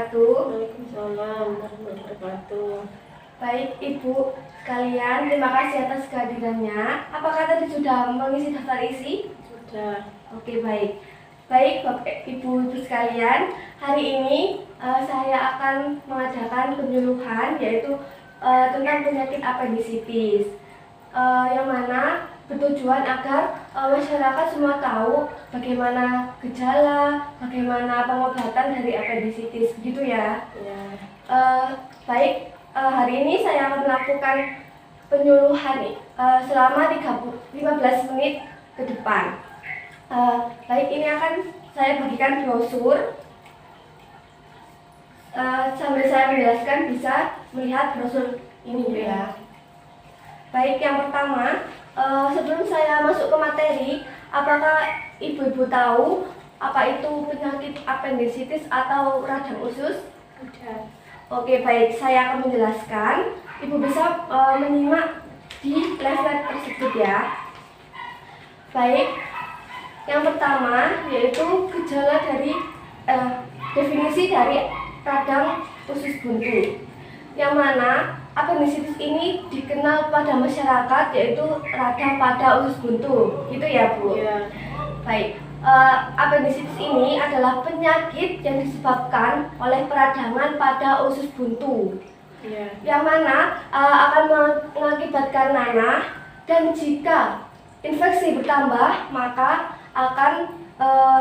wabarakatuh. Waalaikumsalam warahmatullahi wabarakatuh. Baik Ibu sekalian, terima kasih atas kehadirannya. Apakah tadi sudah mengisi daftar isi? Sudah. Oke, baik. Baik Bapak Ibu sekalian, hari ini saya akan mengadakan penyuluhan yaitu tentang penyakit apendisitis, yang mana bertujuan agar masyarakat semua tahu bagaimana gejala, bagaimana pengobatan dari apendisitis, begitu ya? Ya. Baik, hari ini saya akan melakukan penyuluhan selama 15 menit ke depan. Baik, ini akan saya bagikan brosur. Sambil saya menjelaskan bisa melihat brosur ini ya. Baik, yang pertama, sebelum saya masuk ke materi, apakah ibu-ibu tahu apa itu penyakit apendisitis atau radang usus? Sudah. Oke, baik, saya akan menjelaskan. Ibu bisa menyimak di leaflet tersebut ya. Baik, yang pertama yaitu gejala dari definisi dari radang usus buntu, yang mana apendisitis ini dikenal pada masyarakat yaitu radang pada usus buntu, gitu ya Bu? Ya. Baik, apendisitis ini adalah penyakit yang disebabkan oleh peradangan pada usus buntu, Ya. yang mana akan mengakibatkan nanah, dan jika infeksi bertambah maka akan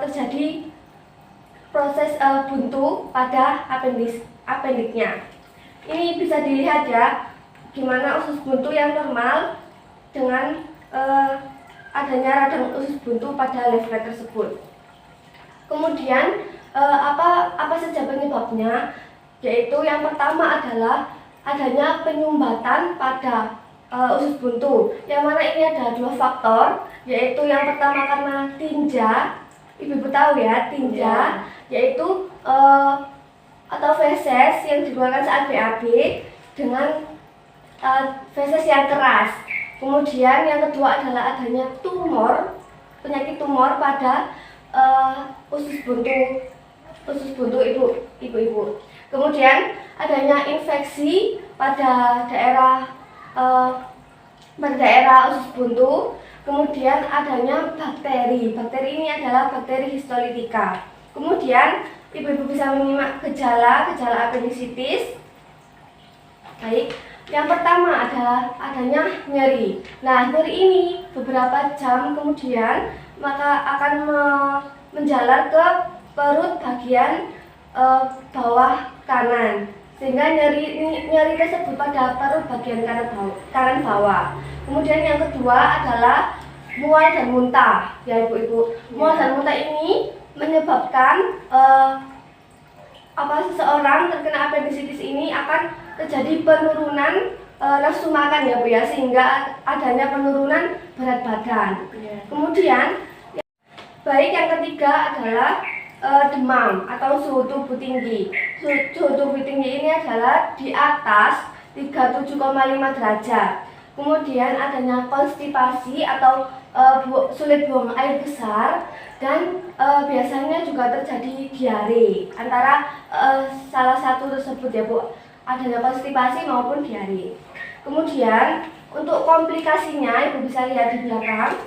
terjadi proses buntu pada apendiknya. Ini bisa dilihat ya, gimana usus buntu yang normal dengan adanya radang usus buntu pada leaflet tersebut. Kemudian apa saja penyebabnya? Yaitu yang pertama adalah adanya penyumbatan pada usus buntu, yang mana ini ada dua faktor, yaitu yang pertama karena tinja. Ibu tahu ya tinja, yaitu atau feses yang dikeluarkan saat BAB dengan feses yang keras. Kemudian yang kedua adalah adanya penyakit tumor pada usus buntu ibu-ibu. Kemudian adanya infeksi pada daerah usus buntu. Kemudian adanya bakteri. Bakteri ini adalah bakteri histolitika. Kemudian ibu-ibu bisa menyimak gejala apendisitis. Baik, yang pertama adalah adanya nyeri. Nah, nyeri ini beberapa jam kemudian maka akan menjalar ke perut bagian bawah kanan, sehingga nyeri tersebut pada perut bagian kanan bawah. Kemudian yang kedua adalah mual dan muntah, ya ibu-ibu. Mual dan muntah ini menyebabkan seseorang terkena apendisitis ini akan terjadi penurunan nafsu makan ya Bu ya, sehingga adanya penurunan berat badan. Kemudian baik, yang ketiga adalah demam atau suhu tubuh tinggi. Suhu tubuh tinggi ini adalah di atas 37,5 derajat. Kemudian adanya konstipasi atau sulit buang air besar, dan biasanya juga terjadi diare. Antara salah satu tersebut ya Bu, adanya konstipasi maupun diare. Kemudian untuk komplikasinya ibu bisa lihat di belakang.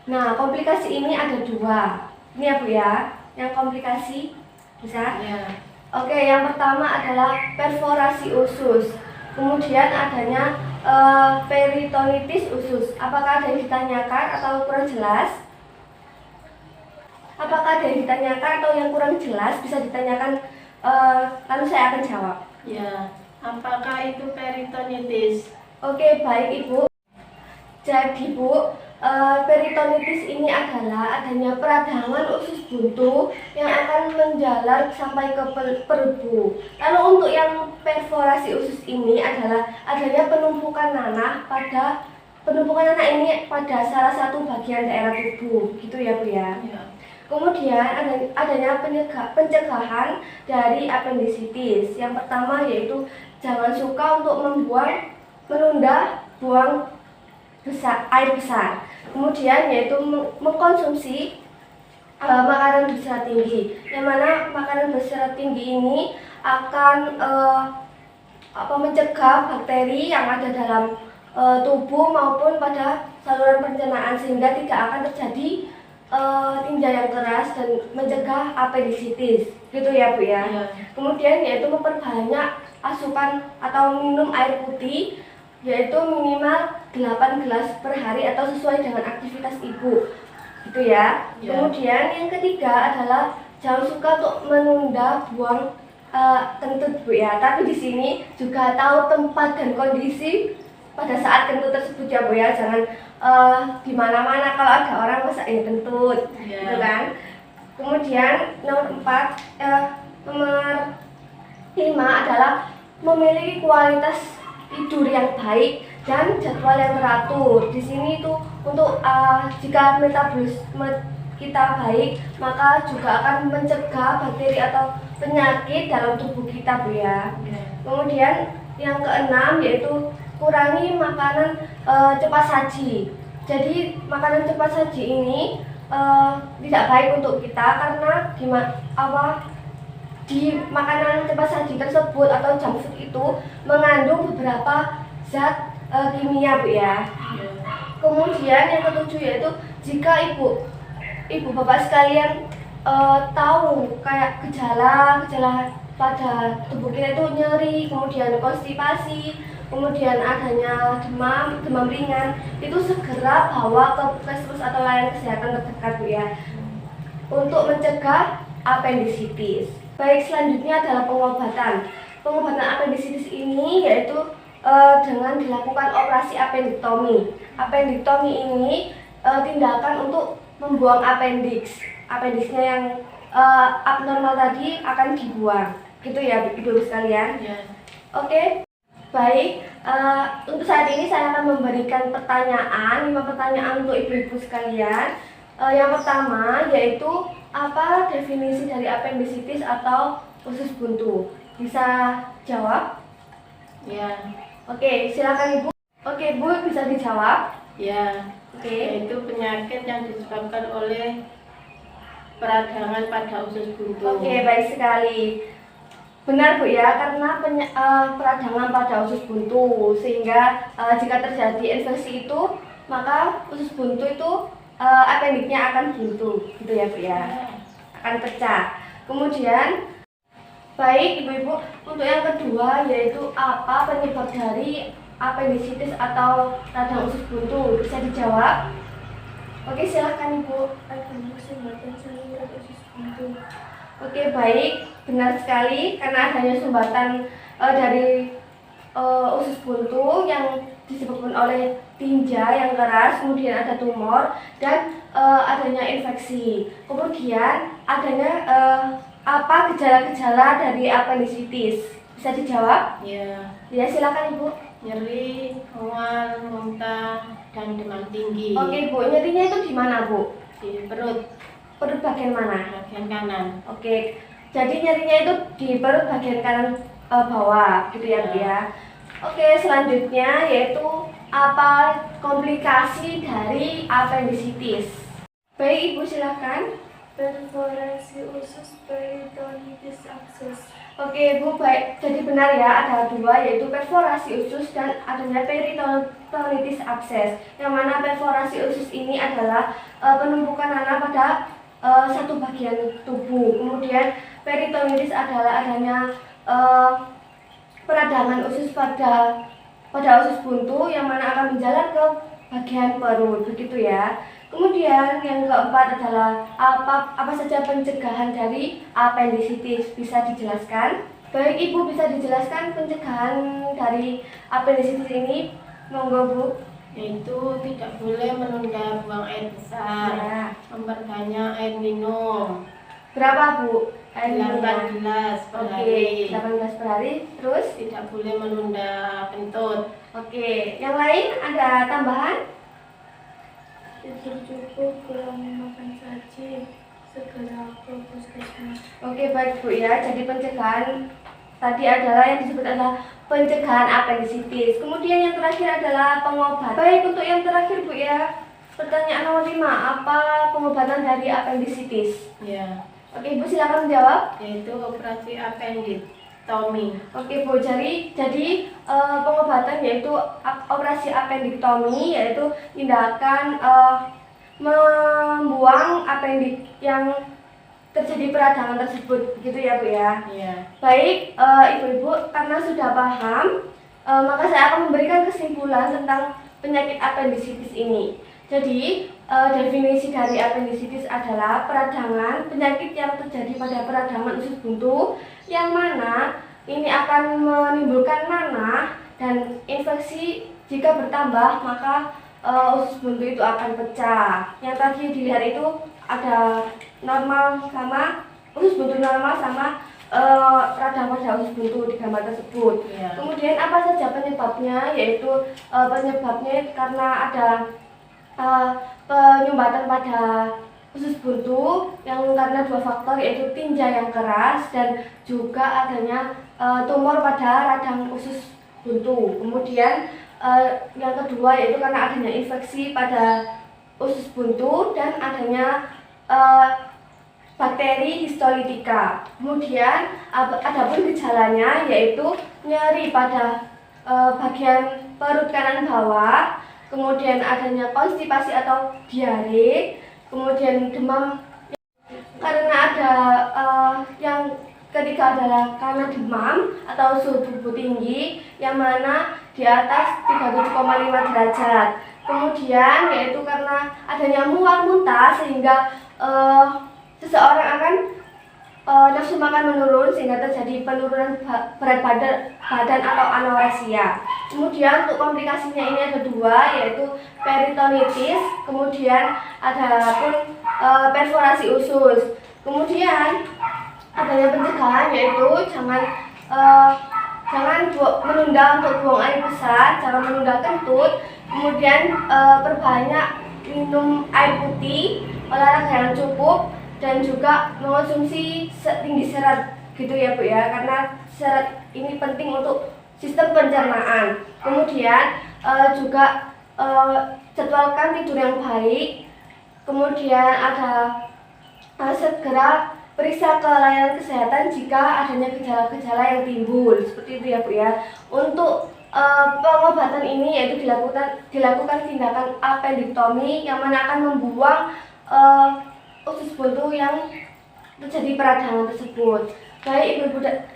Nah, komplikasi ini ada dua. Ini ya Bu ya, yang komplikasi bisa. Ya. Oke, yang pertama adalah perforasi usus. Kemudian adanya peritonitis usus. Apakah ada yang ditanyakan atau kurang jelas? Apakah ada yang ditanyakan atau yang kurang jelas? Bisa ditanyakan, lalu saya akan jawab. Ya. Apakah itu peritonitis? Oke, baik Ibu. Jadi Bu, peritonitis ini adalah adanya peradangan usus buntu yang akan menjalar sampai ke perut Bu. Lalu untuk yang perforasi usus ini adalah adanya penumpukan nanah ini pada salah satu bagian daerah tubuh, gitu ya Bu ya. Ya. Kemudian adanya pencegahan dari apendisitis. Yang pertama yaitu jangan suka untuk menunda buang air besar. Kemudian yaitu mengkonsumsi makanan berserat tinggi, yang mana makanan berserat tinggi ini akan mencegah bakteri yang ada dalam tubuh maupun pada saluran pencernaan, sehingga tidak akan terjadi tinja yang keras dan mencegah apendisitis, gitu ya Bu ya. Ya. Kemudian yaitu memperbanyak asupan atau minum air putih, yaitu minimal 8 gelas per hari atau sesuai dengan aktivitas ibu, gitu ya. Ya. Kemudian yang ketiga adalah jangan suka untuk menunda buang kentut Bu ya. Tapi di sini juga tahu tempat dan kondisi pada saat kentut tersebut ya Bu ya. Jangan di mana-mana kalau ada orang masa kentut, Ya. gitu kan. Kemudian nomor 5 adalah memiliki kualitas tidur yang baik dan jadwal yang teratur. Di sini itu untuk jika metabolisme kita baik, maka juga akan mencegah bakteri atau penyakit dalam tubuh kita Bu ya. Ya. Kemudian yang keenam yaitu kurangi makanan cepat saji. Jadi makanan cepat saji ini tidak baik untuk kita karena di makanan cepat saji tersebut atau junk food itu mengandung beberapa zat kimia Bu ya. Ya. Kemudian yang ketujuh yaitu jika ibu bapak sekalian tahu kayak gejala pada tubuh kita itu nyeri, kemudian konstipasi, kemudian adanya demam ringan, itu segera bawa ke puskesmas atau layanan kesehatan terdekat Bu ya, untuk mencegah apendisitis. Baik, selanjutnya adalah pengobatan. Pengobatan apendisitis ini yaitu dengan dilakukan operasi appendektomi. Appendektomi ini tindakan untuk membuang appendixnya yang abnormal tadi akan dibuang, gitu ya Ibu sekalian. Ya. Oke, baik. Untuk saat ini saya akan memberikan 5 pertanyaan untuk ibu-ibu sekalian. Yang pertama yaitu apa definisi dari apendisitis atau usus buntu? Bisa jawab? Ya. Oke, silakan Ibu. Oke, Bu, bisa dijawab? Ya. Oke. Yaitu penyakit yang disebabkan oleh peradangan pada usus buntu. Oke, baik sekali. Benar Bu ya, karena peradangan pada usus buntu, sehingga jika terjadi infeksi itu, maka usus buntu itu appendiknya akan buntu, gitu ya Bu ya, akan pecah. Kemudian, baik Ibu-ibu, untuk yang kedua yaitu apa penyebab dari apendisitis atau radang usus buntu? Bisa dijawab? Oke, silahkan Ibu. Sumbatan saluran usus buntu. Oke, baik, benar sekali karena adanya sumbatan dari usus buntu yang disebabkan oleh tinja yang keras, kemudian ada tumor dan adanya infeksi. Kemudian adanya apa gejala-gejala dari apendisitis? Bisa dijawab? Ya. Ya, silakan Ibu. Nyeri, mual, muntah, dan demam tinggi. Oke Bu, nyerinya itu di mana Bu? Di perut Perut bagian mana? bagian kanan. Oke, jadi nyerinya itu di perut bagian kanan bawah, gitu ya Bu ya. Oke, selanjutnya yaitu apa komplikasi dari apendisitis? Baik Ibu, silakan. Perforasi usus peritonitis abses. Oke Bu, baik. Jadi benar ya, ada 2 yaitu perforasi usus dan adanya peritonitis abses. Yang mana perforasi usus ini adalah penumpukan nanah pada satu bagian tubuh. Kemudian peritonitis adalah adanya peradangan usus pada usus buntu yang mana akan menjalar ke bagian perut, begitu ya. Kemudian yang keempat adalah apa saja pencegahan dari apendisitis, bisa dijelaskan? Baik Ibu, bisa dijelaskan pencegahan dari apendisitis ini? Monggo Bu. Yaitu tidak boleh menunda buang air besar, Ya. memperbanyak air minum. Berapa Bu? Air 8 minumnya? gelas per Oke, hari. 18 per hari. Terus? Tidak boleh menunda kentut. Oke, yang lain ada tambahan? Tidur cukup, kurangi makan saji, segera ke puskesmas. Oke, baik Bu ya. Jadi pencegahan tadi adalah yang disebut adalah pencegahan apendisitis. Kemudian yang terakhir adalah pengobatan. Baik, untuk yang terakhir Bu ya. Pertanyaan nomor 5, apa pengobatan dari apendisitis? Ya. Oke Ibu silakan menjawab. yaitu operasi appendektomi. Oke Bu, jadi pengobatan yaitu operasi appendektomi, yaitu tindakan membuang apendik yang terjadi peradangan tersebut, gitu ya Bu ya. Iya. Baik, Ibu-ibu, karena sudah paham, maka saya akan memberikan kesimpulan tentang penyakit apendisitis ini. Jadi, definisi dari apendisitis adalah peradangan, penyakit yang terjadi pada peradangan usus buntu, yang mana ini akan menimbulkan nanah dan infeksi. Jika bertambah, maka usus buntu itu akan pecah. Yang tadi dilihat itu ada normal sama usus buntu normal sama radang pada usus buntu di gambar tersebut. Iya. Kemudian apa saja penyebabnya? Yaitu penyebabnya karena ada penyumbatan pada usus buntu yang karena dua faktor, yaitu tinja yang keras dan juga adanya tumor pada radang usus buntu. Kemudian yang kedua yaitu karena adanya infeksi pada usus buntu dan adanya bakteri histolitika. Kemudian adapun gejalanya yaitu nyeri pada bagian perut kanan bawah, kemudian adanya konstipasi atau diare, kemudian demam. Karena ada yang ketiga adalah karena demam atau suhu tubuh tinggi yang mana di atas 37,5 derajat. Kemudian yaitu karena adanya mual muntah sehingga seseorang akan nafsu makan menurun sehingga terjadi penurunan berat badan atau anoreksia. Kemudian untuk komplikasinya ini ada dua, yaitu peritonitis, kemudian ada pun perforasi usus. Kemudian adanya pencegahan yaitu jangan menunda untuk buang air besar, jangan menunda kentut, kemudian perbanyak minum air putih, olahraga yang cukup, dan juga mengonsumsi tinggi serat, gitu ya Bu ya, karena serat ini penting untuk sistem pencernaan. Kemudian juga jadwalkan tidur yang baik, kemudian ada segera periksa ke layanan kesehatan jika adanya gejala-gejala yang timbul, seperti itu ya Bu ya. Untuk pengobatan ini yaitu dilakukan tindakan appendektomi yang mana akan membuang usus buntu yang terjadi peradangan tersebut. Baik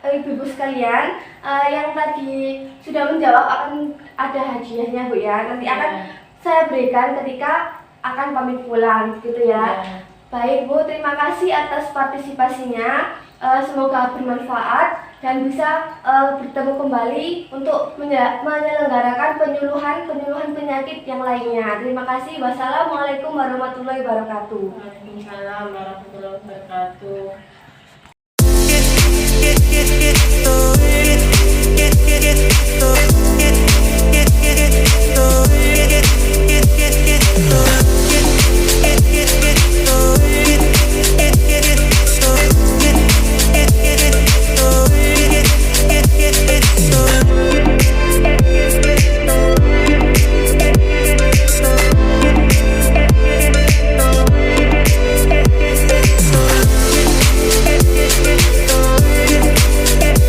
ibu-ibu sekalian, yang tadi sudah menjawab akan ada hadiahnya Bu ya. Nanti akan saya berikan ketika akan pamit pulang, gitu ya. Baik Bu, terima kasih atas partisipasinya. Semoga bermanfaat dan bisa bertemu kembali untuk menyelenggarakan penyuluhan penyakit yang lainnya. Terima kasih. Wassalamualaikum warahmatullahi wabarakatuh. Waalaikumsalam warahmatullahi wabarakatuh.